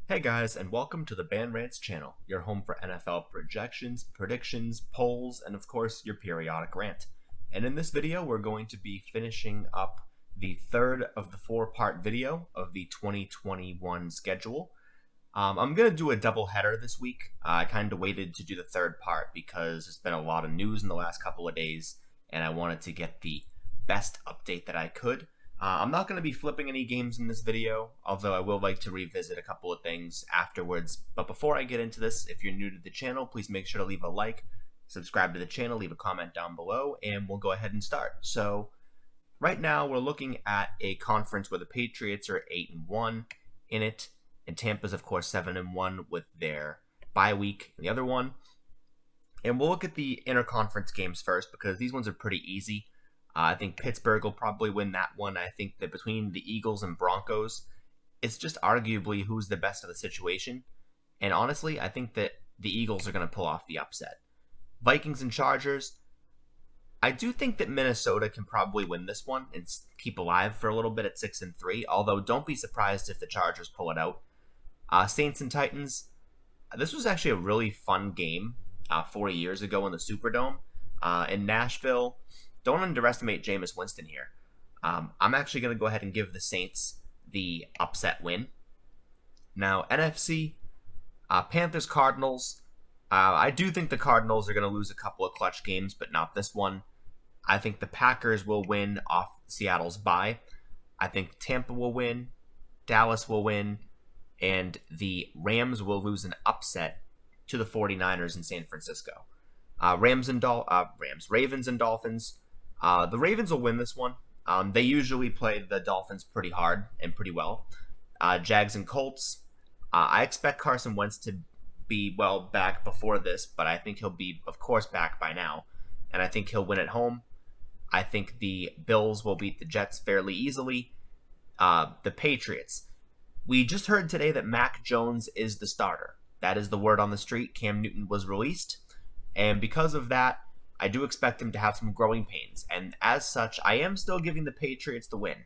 Hey guys, and welcome to the Rants channel, your home for NFL projections, predictions, polls, and of course, your periodic rant. And in this video, we're going to be finishing up the third of the four-part video of the 2021 schedule. I'm going to do a double header this week. I kind of waited to do the third part because there's been a lot of news in the last couple of days, and I wanted to get the best update that I could. I'm not going to be flipping any games in this video, although I will like to revisit a couple of things afterwards. But before I get into this, if you're new to the channel, please make sure to leave a like, subscribe to the channel, leave a comment down below, and we'll go ahead and start. So right now we're looking at a conference where the Patriots are 8-1 in it, and Tampa's of course 7-1 with their bye week in the other one. And we'll look at the interconference games first because these ones are pretty easy. I think Pittsburgh will probably win that one. I think that between the Eagles and Broncos, it's just arguably who's the best of the situation. And honestly, I think that the Eagles are going to pull off the upset. Vikings and Chargers, I do think that Minnesota can probably win this one and keep alive for a little bit at 6-3. Although don't be surprised if the Chargers pull it out. Saints and Titans, this was actually a really fun game 4 years ago in the Superdome in Nashville. Don't underestimate Jameis Winston here. I'm actually going to go ahead and give the Saints the upset win. Now, NFC, Panthers-Cardinals. I do think the Cardinals are going to lose a couple of clutch games, but not this one. I think the Packers will win off Seattle's bye. I think Tampa will win, Dallas will win, and the Rams will lose an upset to the 49ers in San Francisco. Ravens and Dolphins. The Ravens will win this one. They usually play the Dolphins pretty hard and pretty well. Jags and Colts. I expect Carson Wentz to be, back before this, but I think he'll be, of course, back by now. And I think he'll win at home. I think the Bills will beat the Jets fairly easily. The Patriots. We just heard today that Mac Jones is the starter. That is the word on the street. Cam Newton was released. And because of that, I do expect him to have some growing pains, and as such, I am still giving the Patriots the win.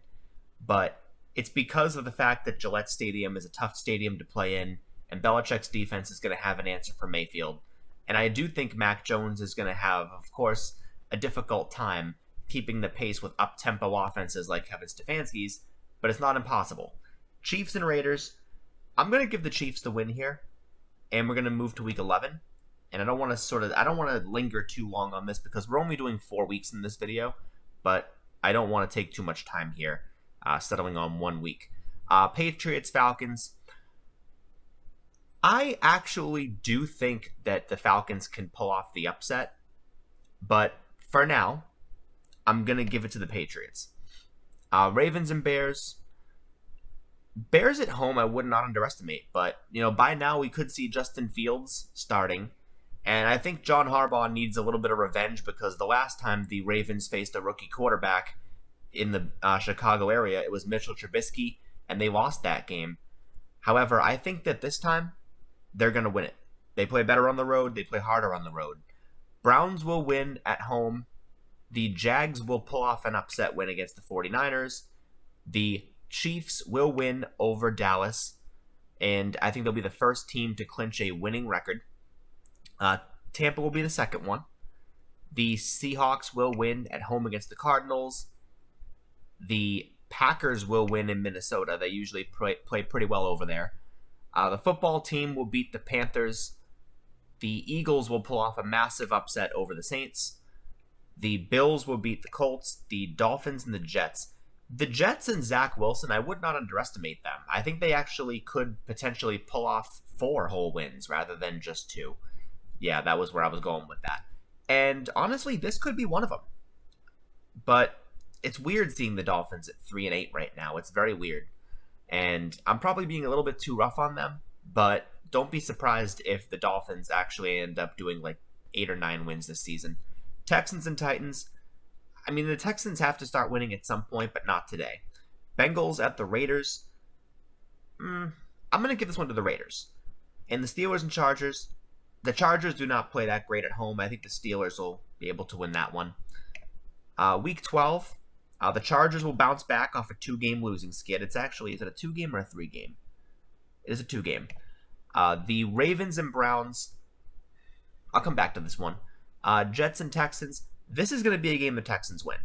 But it's because of the fact that Gillette Stadium is a tough stadium to play in, and Belichick's defense is going to have an answer for Mayfield. And I do think Mac Jones is going to have, of course, a difficult time keeping the pace with up-tempo offenses like Kevin Stefanski's, but it's not impossible. Chiefs and Raiders, I'm going to give the Chiefs the win here, and we're going to move to Week 11. And I don't want to linger too long on this because we're only doing 4 weeks in this video, but I don't want to take too much time here, settling on 1 week. Patriots, Falcons. I actually do think that the Falcons can pull off the upset, but for now, I'm going to give it to the Patriots. Ravens and Bears. Bears at home I would not underestimate, but by now we could see Justin Fields starting. And I think John Harbaugh needs a little bit of revenge because the last time the Ravens faced a rookie quarterback in the Chicago area, it was Mitchell Trubisky, and they lost that game. However, I think that this time, they're going to win it. They play better on the road. They play harder on the road. Browns will win at home. The Jags will pull off an upset win against the 49ers. The Chiefs will win over Dallas, and I think they'll be the first team to clinch a winning record. Tampa will be the second one. The Seahawks will win at home against the Cardinals. The Packers will win in Minnesota. They usually play pretty well over there. The football team will beat the Panthers. The Eagles will pull off a massive upset over the Saints. The Bills will beat the Colts, the Dolphins, and the Jets. The Jets and Zach Wilson, I would not underestimate them. I think they actually could potentially pull off 4 whole wins rather than just 2. Yeah, that was where I was going with that. And honestly, this could be one of them. But it's weird seeing the Dolphins at 3-8 right now. It's very weird. And I'm probably being a little bit too rough on them, but don't be surprised if the Dolphins actually end up doing like 8 or 9 wins this season. Texans and Titans. I mean, the Texans have to start winning at some point, but not today. Bengals at the Raiders. I'm going to give this one to the Raiders. And the Steelers and Chargers. The Chargers do not play that great at home. I think the Steelers will be able to win that one. Week 12, the Chargers will bounce back off a 2-game losing skid. Is it a 2-game or a 3-game? It is a 2-game. The Ravens and Browns, I'll come back to this one. Jets and Texans, this is going to be a game the Texans win.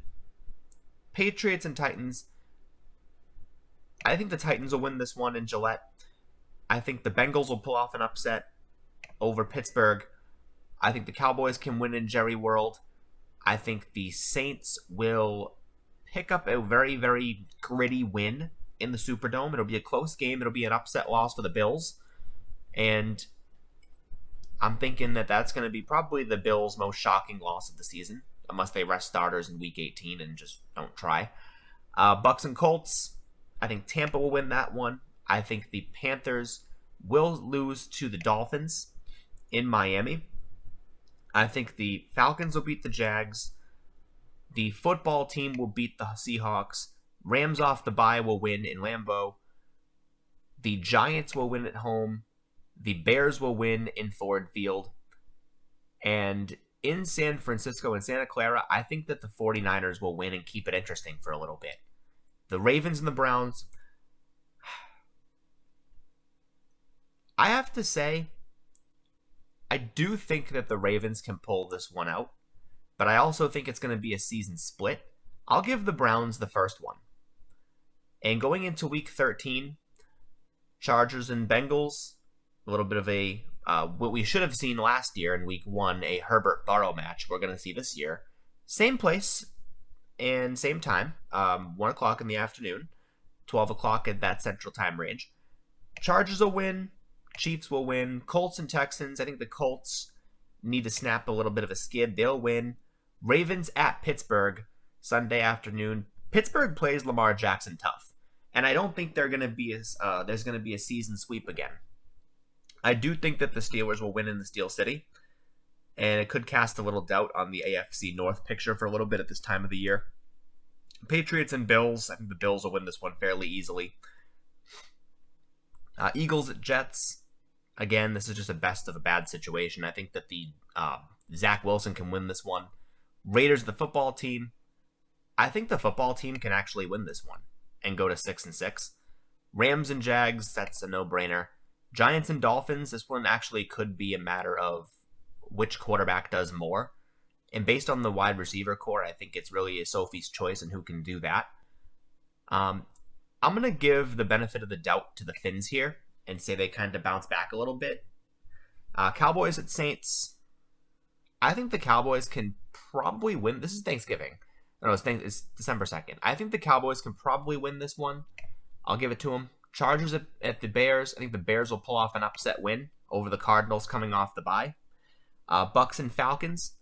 Patriots and Titans, I think the Titans will win this one in Gillette. I think the Bengals will pull off an upset over Pittsburgh. I think the Cowboys can win in Jerry World. I think the Saints will pick up a very, very gritty win in the Superdome. It'll be a close game. It'll be an upset loss for the Bills. And I'm thinking that that's going to be probably the Bills' most shocking loss of the season, unless they rest starters in Week 18 and just don't try. Bucks and Colts, I think Tampa will win that one. I think the Panthers will lose to the Dolphins in Miami. I think the Falcons will beat the Jags. The football team will beat the Seahawks. Rams off the bye will win in Lambeau. The Giants will win at home. The Bears will win in Ford Field. And in San Francisco and Santa Clara, I think that the 49ers will win and keep it interesting for a little bit. The Ravens and the Browns, I have to say, I do think that the Ravens can pull this one out, but I also think it's going to be a season split. I'll give the Browns the first one. And going into Week 13, Chargers and Bengals, a little bit of a, what we should have seen last year in Week 1, a Herbert-Burrow match we're going to see this year. Same place and same time, 1 o'clock in the afternoon, 12 o'clock at that central time range. Chargers will win. Chiefs will win. Colts and Texans, I think the Colts need to snap a little bit of a skid. They'll win. Ravens at Pittsburgh, Sunday afternoon. Pittsburgh plays Lamar Jackson tough, and I don't think there's going to be a season sweep again. I do think that the Steelers will win in the Steel City, and it could cast a little doubt on the AFC North picture for a little bit at this time of the year. Patriots and Bills, I think the Bills will win this one fairly easily. Eagles at Jets. Again, this is just a best of a bad situation. I think that the Zach Wilson can win this one. Raiders, the football team. I think the football team can actually win this one and go to 6-6. Rams and Jags, that's a no-brainer. Giants and Dolphins, this one actually could be a matter of which quarterback does more. And based on the wide receiver core, I think it's really a Sophie's choice and who can do that. I'm going to give the benefit of the doubt to the Finns here and say they kind of bounce back a little bit. Cowboys at Saints. I think the Cowboys can probably win. This is Thanksgiving. No, it's December 2nd. I think the Cowboys can probably win this one. I'll give it to them. Chargers at the Bears. I think the Bears will pull off an upset win over the Cardinals coming off the bye. Bucks and Falcons.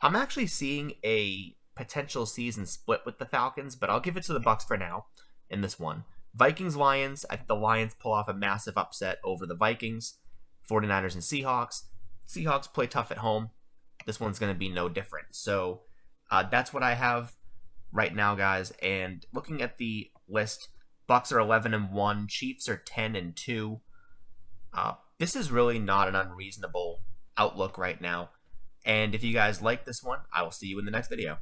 I'm actually seeing a potential season split with the Falcons, but I'll give it to the Bucks for now in this one. Vikings-Lions. I think the Lions pull off a massive upset over the Vikings. 49ers and Seahawks. Seahawks play tough at home. This one's going to be no different. So that's what I have right now, guys. And looking at the list, Bucks are 11-1. Chiefs are 10-2. This is really not an unreasonable outlook right now. And if you guys like this one, I will see you in the next video.